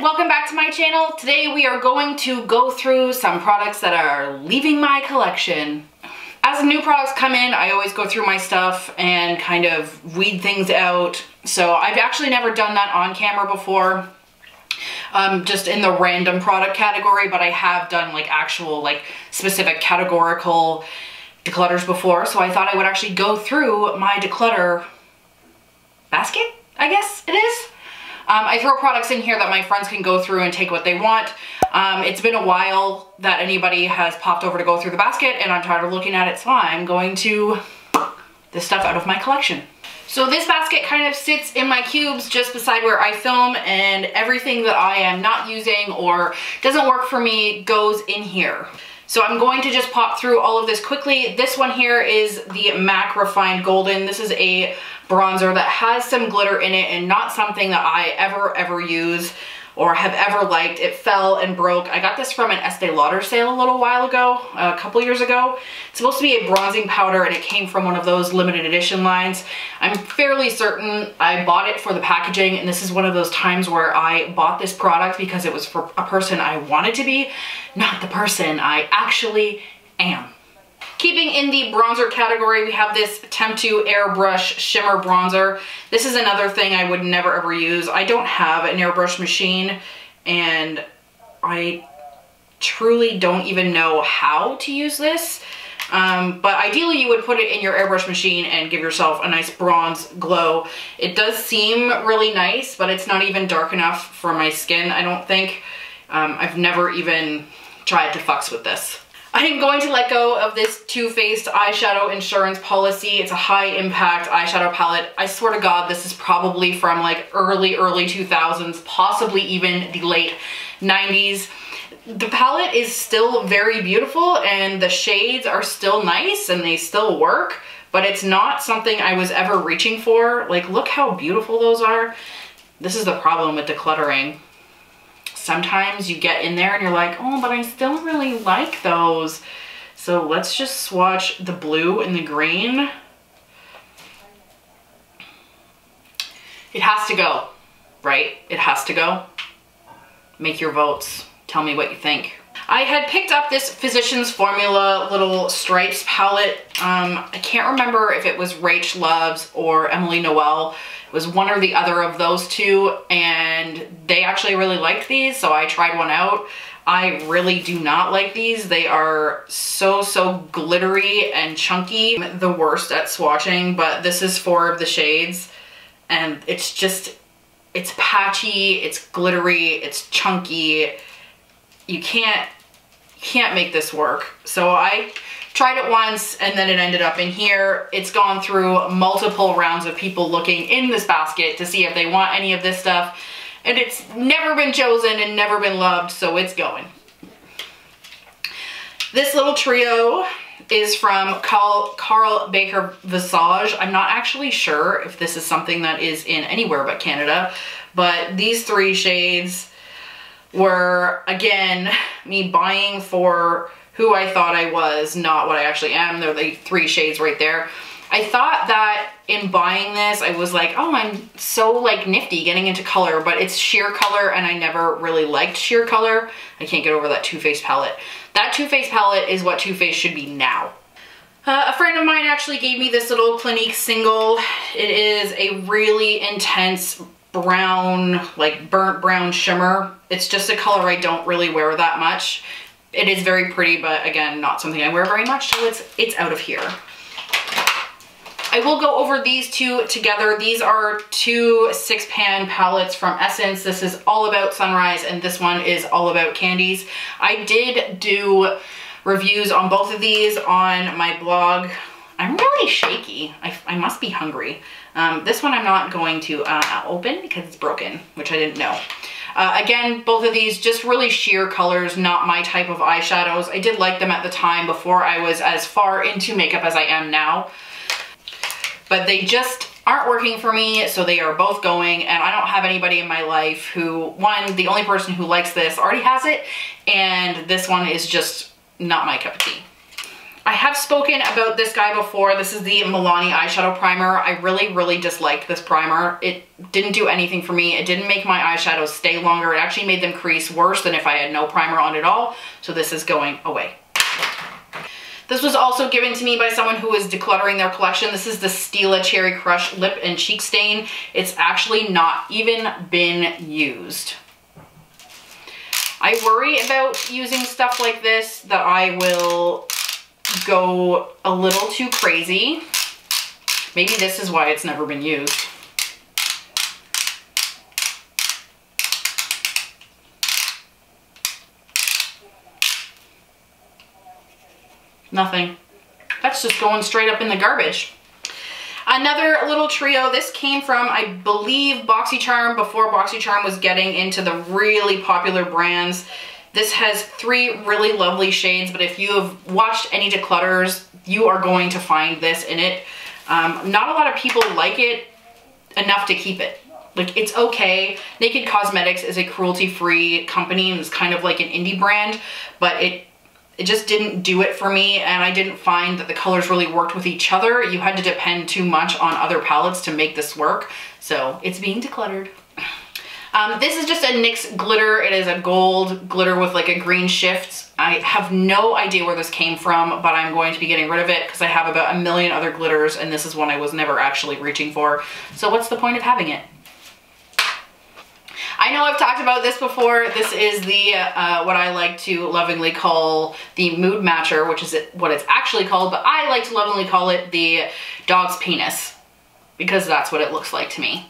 welcome back to my channel. Today we are going to go through some products that are leaving my collection. As new products come in, I always go through my stuff and kind of weed things out. So I've actually never done that on camera before, just in the random product category, but I have done like actual like specific categorical declutters before. So I thought I would actually go through my declutter basket, I guess it is. I throw products in here that my friends can go through and take what they want. It's been a while that anybody has popped over to go through the basket and I'm tired of looking at it, so I'm going to this stuff out of my collection. So this basket kind of sits in my cubes just beside where I film, and everything that I am not using or doesn't work for me goes in here. So I'm going to just pop through all of this quickly. This one here is the MAC Refined Golden. This is a bronzer that has some glitter in it and not something that I ever use or have ever liked. It fell and broke. I got this from an Estee Lauder sale a little while ago, a couple years ago. It's supposed to be a bronzing powder and it came from one of those limited edition lines. I'm fairly certain I bought it for the packaging, and this is one of those times where I bought this product because it was for a person I wanted to be, not the person I actually am. Keeping in the bronzer category, we have this Temptu Airbrush Shimmer Bronzer. This is another thing I would never ever use. I don't have an airbrush machine, and I truly don't even know how to use this. But ideally you would put it in your airbrush machine and give yourself a nice bronze glow. It does seem really nice, but it's not even dark enough for my skin, I don't think. I've never even tried to fuss with this. I am going to let go of this Too Faced Eyeshadow Insurance Policy. It's a high impact eyeshadow palette. I swear to God, this is probably from like early 2000s, possibly even the late 90s. The palette is still very beautiful and the shades are still nice and they still work, but it's not something I was ever reaching for. Like, look how beautiful those are. This is the problem with decluttering. Sometimes you get in there and you're like, oh, but I still really like those. So let's just swatch the blue and the green. It has to go, right? It has to go. Make your votes. Tell me what you think. I had picked up this Physicians Formula little stripes palette. I can't remember if it was Rach Loves or Emily Noel. It was one or the other of those two, and they actually really liked these, so I tried one out. I really do not like these. They are so glittery and chunky. I'm the worst at swatching, but this is 4 of the shades, and it's just, it's patchy, it's glittery, it's chunky. You can't make this work. So I tried it once and then it ended up in here. It's gone through multiple rounds of people looking in this basket to see if they want any of this stuff, and it's never been chosen and never been loved, so it's going. This little trio is from Carl Baker Visage. I'm not actually sure if this is something that is in anywhere but Canada, but these 3 shades were, again, me buying for who I thought I was, not what I actually am. They're the 3 shades right there. I thought that in buying this, I was like, oh, I'm so like nifty getting into color, but it's sheer color and I never really liked sheer color. I can't get over that Too Faced palette. That Too Faced palette is what Too Faced should be now. A friend of mine actually gave me this little Clinique single. It is a really intense brown, like burnt brown shimmer. It's just a color I don't really wear that much. It is very pretty, but again, not something I wear very much, so it's out of here. I will go over these 2 together. These are 2 6-pan palettes from Essence. This is All About Sunrise, and this one is All About Candies. I did do reviews on both of these on my blog. I'm really shaky. I must be hungry. This one I'm not going to open because it's broken, which I didn't know. Again, both of these just really sheer colors, not my type of eyeshadows. I did like them at the time before I was as far into makeup as I am now, but they just aren't working for me, so they are both going, and I don't have anybody in my life who, one, the only person who likes this already has it, and this one is just not my cup of tea. I have spoken about this guy before. This is the Milani eyeshadow primer. I really disliked this primer. It didn't do anything for me. It didn't make my eyeshadows stay longer. It actually made them crease worse than if I had no primer on at all. So this is going away. This was also given to me by someone who is decluttering their collection. This is the Stila Cherry Crush Lip and Cheek Stain. It's actually not even been used. I worry about using stuff like this, that I will go a little too crazy. Maybe this is why it's never been used. Nothing. That's just going straight up in the garbage. Another little trio. This came from, I believe, BoxyCharm, before BoxyCharm was getting into the really popular brands. This has 3 really lovely shades, but if you have watched any declutters, you are going to find this in it. Not a lot of people like it enough to keep it. Like, it's okay. Naked Cosmetics is a cruelty-free company and it's kind of like an indie brand, but it just didn't do it for me, and I didn't find that the colors really worked with each other. You had to depend too much on other palettes to make this work, so it's being decluttered. This is just a NYX glitter. It is a gold glitter with like a green shift. I have no idea where this came from, but I'm going to be getting rid of it because I have about a million other glitters, and this is one I was never actually reaching for. So what's the point of having it? I know I've talked about this before. This is the, what I like to lovingly call the Mood Matcher, which is what it's actually called, but I like to lovingly call it the dog's penis, because that's what it looks like to me.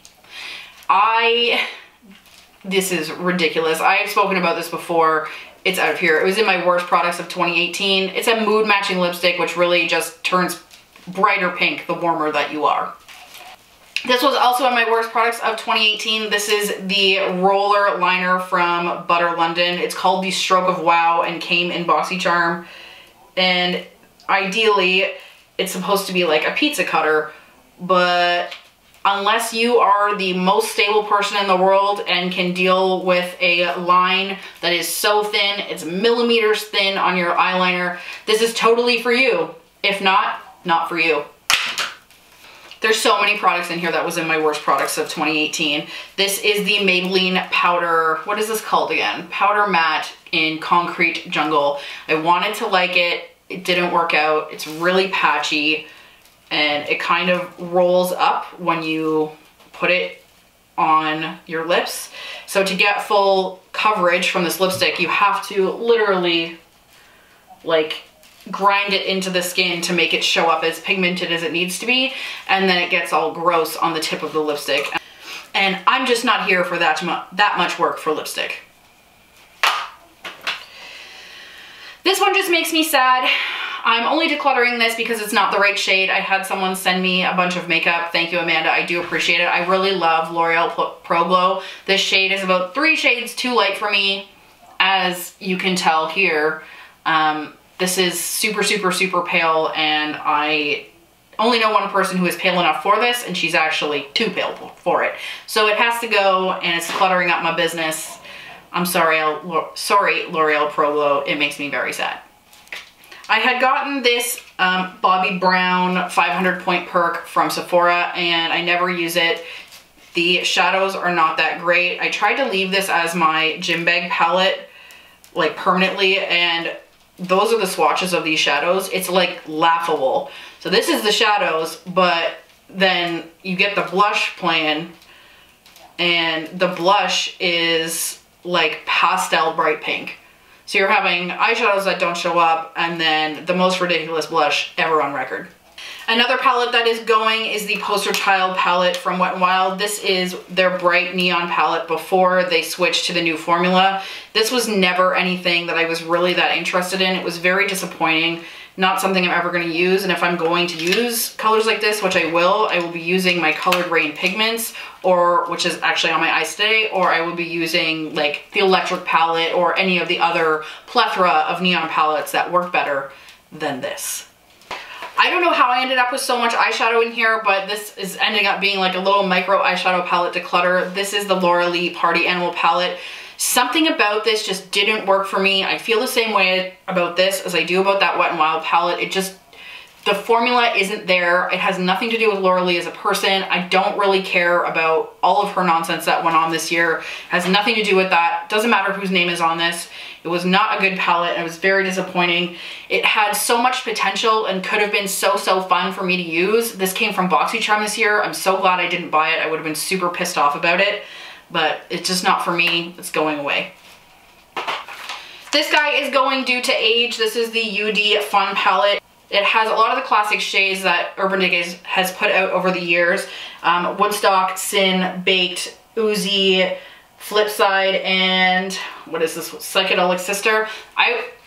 This is ridiculous. I have spoken about this before. It's out of here. It was in my worst products of 2018. It's a mood matching lipstick, which really just turns brighter pink the warmer that you are. This was also in my worst products of 2018. This is the roller liner from Butter London. It's called the Stroke of Wow and came in BoxyCharm. And ideally, it's supposed to be like a pizza cutter, but unless you are the most stable person in the world and can deal with a line that is so thin, it's millimeters thin on your eyeliner, this is totally for you. If not, not for you. There's so many products in here that was in my worst products of 2018. This is the Maybelline powder, what is this called again? Powder Matte in Concrete Jungle. I wanted to like it. It didn't work out. It's really patchy and it kind of rolls up when you put it on your lips. So to get full coverage from this lipstick, you have to literally like grind it into the skin to make it show up as pigmented as it needs to be, and then it gets all gross on the tip of the lipstick. And I'm just not here for that much work for lipstick. This one just makes me sad. I'm only decluttering this because it's not the right shade. I had someone send me a bunch of makeup. Thank you, Amanda. I do appreciate it. I really love L'Oreal Pro Glow. This shade is about 3 shades too light for me, as you can tell here. This is super pale, and I only know one person who is pale enough for this, and she's actually too pale for it. So it has to go, and it's cluttering up my business. I'm sorry, sorry, L'Oreal Pro Glow. It makes me very sad. I had gotten this Bobbi Brown 500 Point Perk from Sephora, and I never use it. The shadows are not that great. I tried to leave this as my gym bag palette, like permanently, and those are the swatches of these shadows. It's like laughable. So this is the shadows, but then you get the blush plan, and the blush is like pastel bright pink. So you're having eyeshadows that don't show up, and then the most ridiculous blush ever on record. Another palette that is going is the Poster Child palette from Wet n Wild. This is their bright neon palette before they switched to the new formula. This was never anything that I was really that interested in. It was very disappointing. Not something I'm ever going to use, and if I'm going to use colors like this, which I will be using my Colored Rain pigments, or which is actually on my eyes today, or I will be using like the Electric palette or any of the other plethora of neon palettes that work better than this. I don't know how I ended up with so much eyeshadow in here, but this is ending up being like a little micro eyeshadow palette declutter. This is the Laura Lee Party Animal palette. Something about this just didn't work for me. I feel the same way about this as I do about that Wet n Wild palette. It just, the formula isn't there. It has nothing to do with Laura Lee as a person. I don't really care about all of her nonsense that went on this year. It has nothing to do with that. Doesn't matter whose name is on this. It was not a good palette. It was very disappointing. It had so much potential and could have been so fun for me to use. This came from BoxyCharm this year. I'm so glad I didn't buy it. I would have been super pissed off about it, but it's just not for me. It's going away. This guy is going due to age. This is the UD Fun palette. It has a lot of the classic shades that Urban Decay has put out over the years. Woodstock, Sin, Baked, Oozy, Flipside, and what is this? Psychedelic Sister.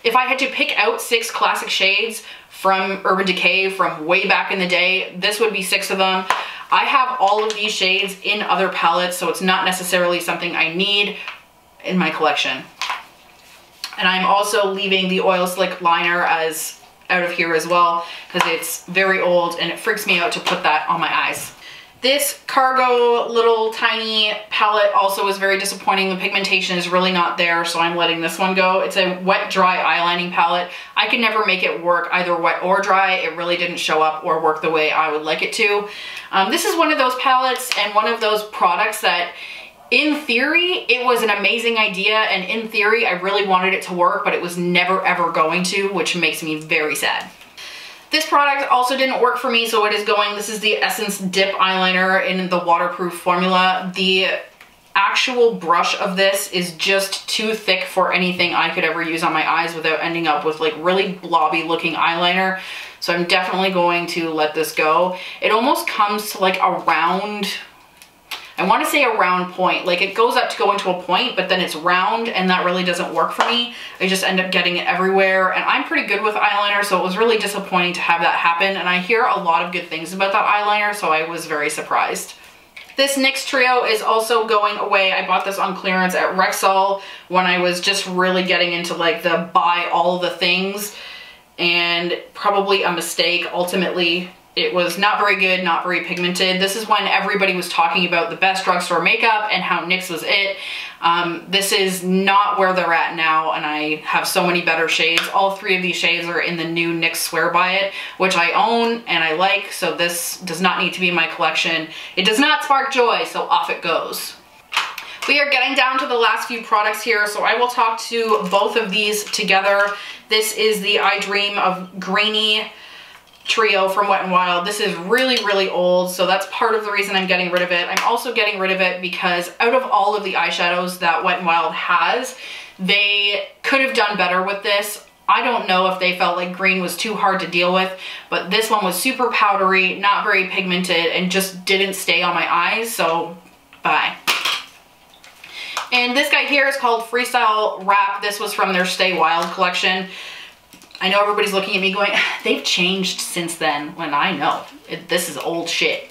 If I had to pick out 6 classic shades from Urban Decay from way back in the day, this would be 6 of them. I have all of these shades in other palettes, so it's not necessarily something I need in my collection. And I'm also leaving the Oil Slick liner as out of here as well, because it's very old and it freaks me out to put that on my eyes. This Cargo little tiny palette also is very disappointing. The pigmentation is really not there, so I'm letting this one go. It's a wet dry eyelining palette. I could never make it work either wet or dry. It really didn't show up or work the way I would like it to. This is one of those palettes and one of those products that in theory, it was an amazing idea, and in theory, I really wanted it to work, but it was never ever going to, which makes me very sad. This product also didn't work for me, so it is going, this is the Essence Dip Eyeliner in the waterproof formula. The actual brush of this is just too thick for anything I could ever use on my eyes without ending up with like really blobby looking eyeliner. So I'm definitely going to let this go. It almost comes to like a round, I want to say a round point. Like it goes up to go into a point, but then it's round, and that really doesn't work for me. I just end up getting it everywhere, and I'm pretty good with eyeliner, so it was really disappointing to have that happen. And I hear a lot of good things about that eyeliner, so I was very surprised. This NYX Trio is also going away. I bought this on clearance at Rexall when I was just really getting into like the buy all the things, and probably a mistake ultimately. It was not very good, not very pigmented. This is when everybody was talking about the best drugstore makeup and how NYX was it. This is not where they're at now, and I have so many better shades. All 3 of these shades are in the new NYX Swear By It, which I own and I like, so this does not need to be in my collection. It does not spark joy, so off it goes. We are getting down to the last few products here, so I will talk to both of these together. This is the I Dream of Grainy Trio from Wet n Wild. This is really old, so that's part of the reason I'm getting rid of it. I'm also getting rid of it because out of all of the eyeshadows that Wet n Wild has, they could have done better with this. I don't know if they felt like green was too hard to deal with, but this one was super powdery, not very pigmented, and just didn't stay on my eyes, so bye. And this guy here is called Freestyle Wrap. This was from their Stay Wild collection. I know everybody's looking at me going, they've changed since then, when I know. This is old shit.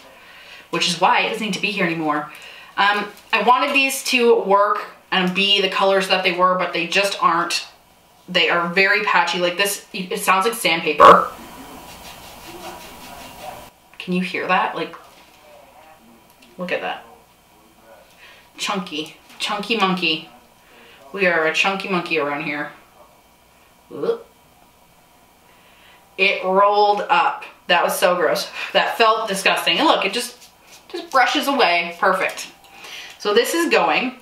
Which is why it doesn't need to be here anymore. I wanted these to work and be the colors that they were, but they just aren't. They are very patchy. Like this, it sounds like sandpaper. Can you hear that? Like, look at that. Chunky. Chunky monkey. We are a chunky monkey around here. Whoop. It rolled up. That was so gross. That felt disgusting. And look, it just brushes away. Perfect. So this is going.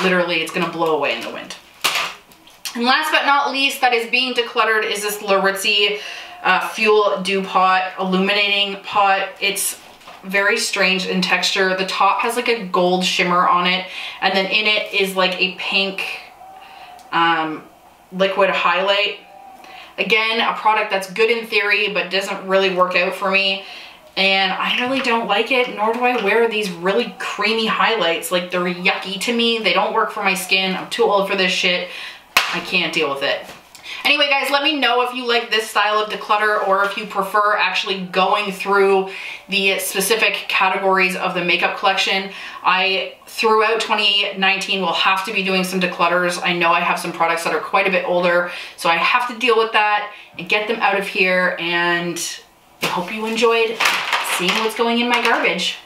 Literally, it's gonna blow away in the wind. And last but not least, that is being decluttered is this Laritzi Fuel Dew Pot Illuminating Pot. It's very strange in texture. The top has like a gold shimmer on it, and then in it is like a pink liquid highlight. Again, a product that's good in theory, but doesn't really work out for me. And I really don't like it, nor do I wear these really creamy highlights. Like, they're yucky to me. They don't work for my skin. I'm too old for this shit. I can't deal with it. Anyway, guys, let me know if you like this style of declutter, or if you prefer actually going through the specific categories of the makeup collection. Throughout 2019, will have to be doing some declutters. I know I have some products that are quite a bit older, so I have to deal with that and get them out of here, and I hope you enjoyed seeing what's going in my garbage.